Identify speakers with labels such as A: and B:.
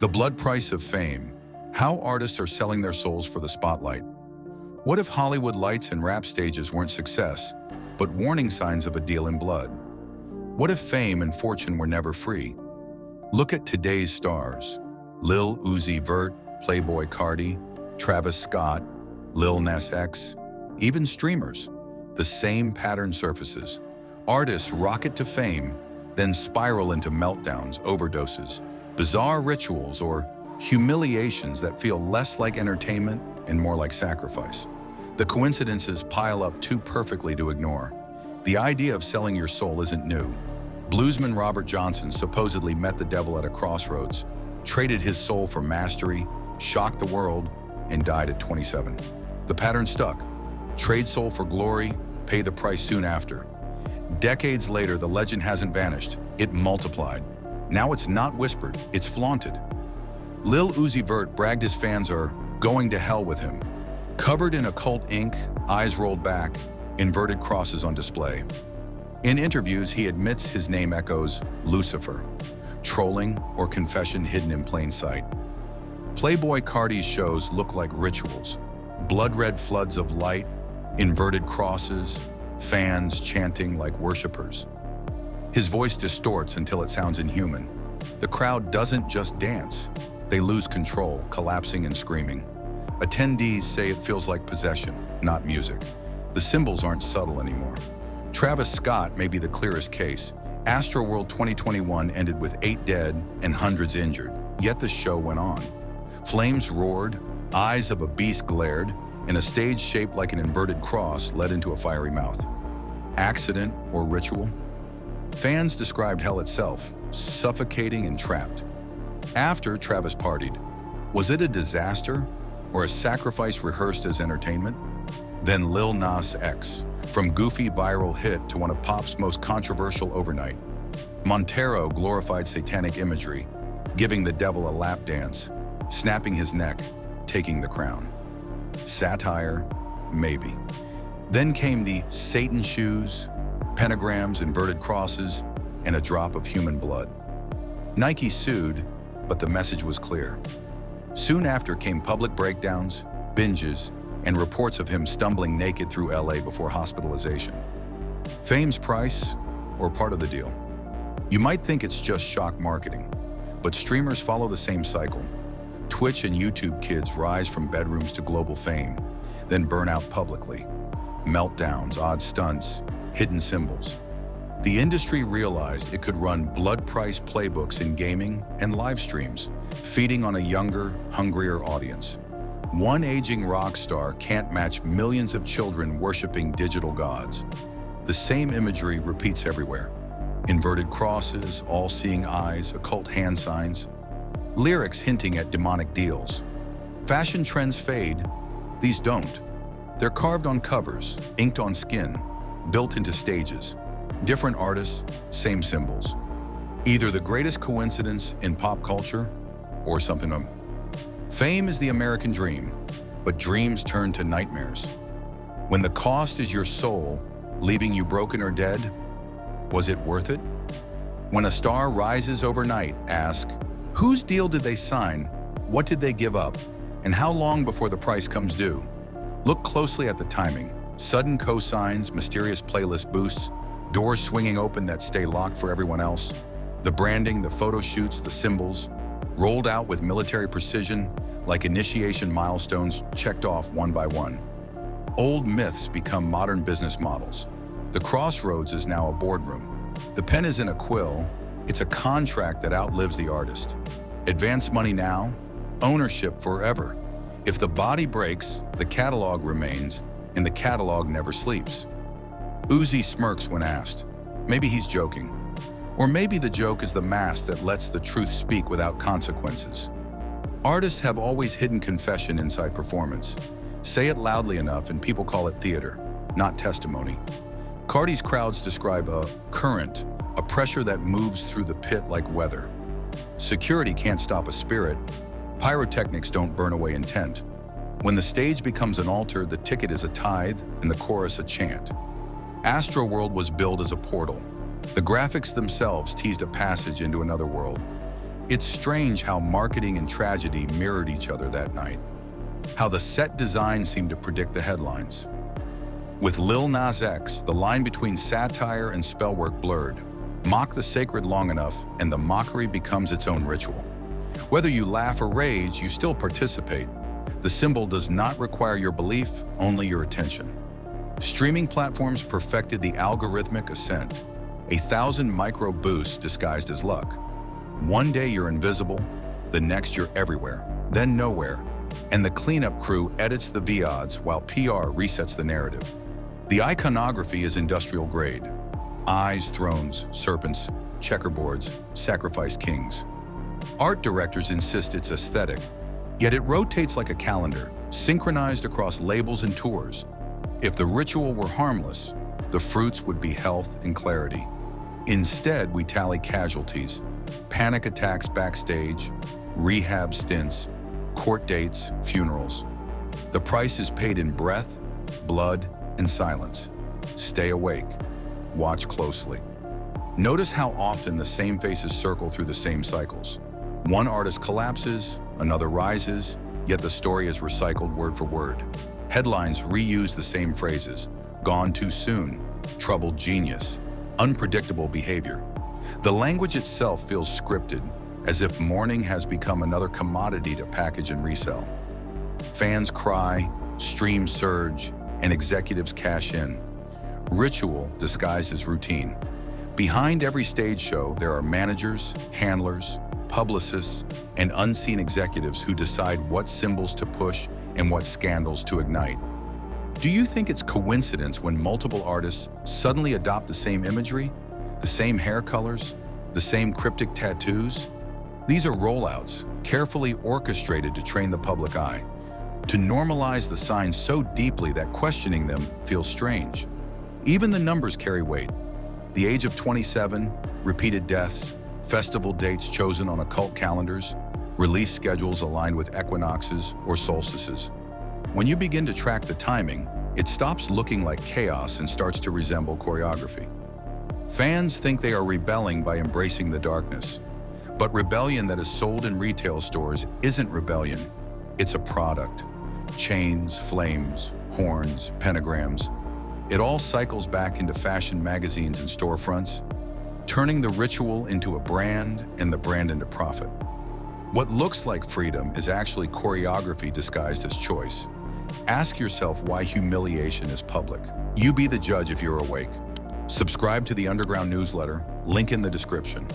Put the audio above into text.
A: The blood price of fame. How artists are selling their souls for the spotlight. What if Hollywood lights and rap stages weren't success, but warning signs of a deal in blood? What if fame and fortune were never free? Look at today's stars. Lil Uzi Vert, Playboi Carti, Travis Scott, Lil Nas X, even streamers. The same pattern surfaces. Artists rocket to fame, then spiral into meltdowns, overdoses, bizarre rituals, or humiliations that feel less like entertainment and more like sacrifice. The coincidences pile up too perfectly to ignore. The idea of selling your soul isn't new. Bluesman Robert Johnson supposedly met the devil at a crossroads, traded his soul for mastery, shocked the world, and died at 27. The pattern stuck. Trade soul for glory, pay the price soon after. Decades later, the legend hasn't vanished. It multiplied. Now it's not whispered, it's flaunted. Lil Uzi Vert bragged his fans are going to hell with him. Covered in occult ink, eyes rolled back, inverted crosses on display. In interviews, he admits his name echoes Lucifer, trolling or confession hidden in plain sight. Playboi Carti's shows look like rituals, blood-red floods of light, inverted crosses, fans chanting like worshipers. His voice distorts until it sounds inhuman. The crowd doesn't just dance, they lose control, collapsing and screaming. Attendees say it feels like possession, not music. The symbols aren't subtle anymore. Travis Scott may be the clearest case. Astroworld 2021 ended with 8 dead and hundreds injured, yet the show went on. Flames roared, eyes of a beast glared, and a stage shaped like an inverted cross led into a fiery mouth. Accident or ritual? Fans described hell itself, suffocating and trapped. After Travis partied, was it a disaster or a sacrifice rehearsed as entertainment? Then Lil Nas X, from goofy viral hit to one of pop's most controversial overnight. Montero glorified satanic imagery, giving the devil a lap dance, snapping his neck, taking the crown. Satire? Maybe. Then came the Satan shoes, pentagrams, inverted crosses, and a drop of human blood. Nike sued, but the message was clear. Soon after came public breakdowns, binges, and reports of him stumbling naked through LA before hospitalization. Fame's price, or part of the deal? You might think it's just shock marketing, but streamers follow the same cycle. Twitch and YouTube kids rise from bedrooms to global fame, then burn out publicly. Meltdowns, odd stunts, hidden symbols. The industry realized it could run blood price playbooks in gaming and live streams, feeding on a younger, hungrier audience. One aging rock star can't match millions of children worshiping digital gods. The same imagery repeats everywhere. Inverted crosses, all-seeing eyes, occult hand signs. Lyrics hinting at demonic deals. Fashion trends fade. These don't. They're carved on covers, inked on skin, built into stages. Different artists, same symbols. Either the greatest coincidence in pop culture or something else. Fame is the American dream, but dreams turn to nightmares. When the cost is your soul, leaving you broken or dead, was it worth it? When a star rises overnight, ask, whose deal did they sign? What did they give up? And how long before the price comes due? Look closely at the timing. Sudden cosigns, mysterious playlist boosts, doors swinging open that stay locked for everyone else. The branding, the photo shoots, the symbols, rolled out with military precision, like initiation milestones checked off one by one. Old myths become modern business models. The crossroads is now a boardroom. The pen isn't a quill, it's a contract that outlives the artist. Advance money now, ownership forever. If the body breaks, the catalog remains, and the catalog never sleeps. Uzi smirks when asked. Maybe he's joking. Or maybe the joke is the mask that lets the truth speak without consequences. Artists have always hidden confession inside performance. Say it loudly enough and people call it theater, not testimony. Carti's crowds describe a current, a pressure that moves through the pit like weather. Security can't stop a spirit. Pyrotechnics don't burn away intent. When the stage becomes an altar, the ticket is a tithe and the chorus a chant. Astroworld was billed as a portal. The graphics themselves teased a passage into another world. It's strange how marketing and tragedy mirrored each other that night, how the set design seemed to predict the headlines. With Lil Nas X, the line between satire and spellwork blurred. Mock the sacred long enough, and the mockery becomes its own ritual. Whether you laugh or rage, you still participate. The symbol does not require your belief, only your attention. Streaming platforms perfected the algorithmic ascent, 1,000 micro boosts disguised as luck. One day you're invisible, the next you're everywhere, then nowhere, and the cleanup crew edits the VODs while PR resets the narrative. The iconography is industrial grade. Eyes, thrones, serpents, checkerboards, sacrificed kings. Art directors insist it's aesthetic, yet it rotates like a calendar, synchronized across labels and tours. If the ritual were harmless, the fruits would be health and clarity. Instead, we tally casualties, panic attacks backstage, rehab stints, court dates, funerals. The price is paid in breath, blood, and silence. Stay awake. Watch closely. Notice how often the same faces circle through the same cycles. One artist collapses, another rises, yet the story is recycled word for word. Headlines reuse the same phrases: gone too soon, troubled genius, unpredictable behavior. The language itself feels scripted, as if mourning has become another commodity to package and resell. Fans cry, streams surge, and executives cash in. Ritual disguised as routine. Behind every stage show, there are managers, handlers, publicists, and unseen executives who decide what symbols to push and what scandals to ignite. Do you think it's coincidence when multiple artists suddenly adopt the same imagery, the same hair colors, the same cryptic tattoos? These are rollouts, carefully orchestrated to train the public eye, to normalize the signs so deeply that questioning them feels strange. Even the numbers carry weight. The age of 27, repeated deaths, festival dates chosen on occult calendars, release schedules aligned with equinoxes or solstices. When you begin to track the timing, it stops looking like chaos and starts to resemble choreography. Fans think they are rebelling by embracing the darkness, but rebellion that is sold in retail stores isn't rebellion, it's a product. Chains, flames, horns, pentagrams. It all cycles back into fashion magazines and storefronts, turning the ritual into a brand and the brand into profit. What looks like freedom is actually choreography disguised as choice. Ask yourself why humiliation is public. You be the judge if you're awake. Subscribe to the Underground newsletter, link in the description.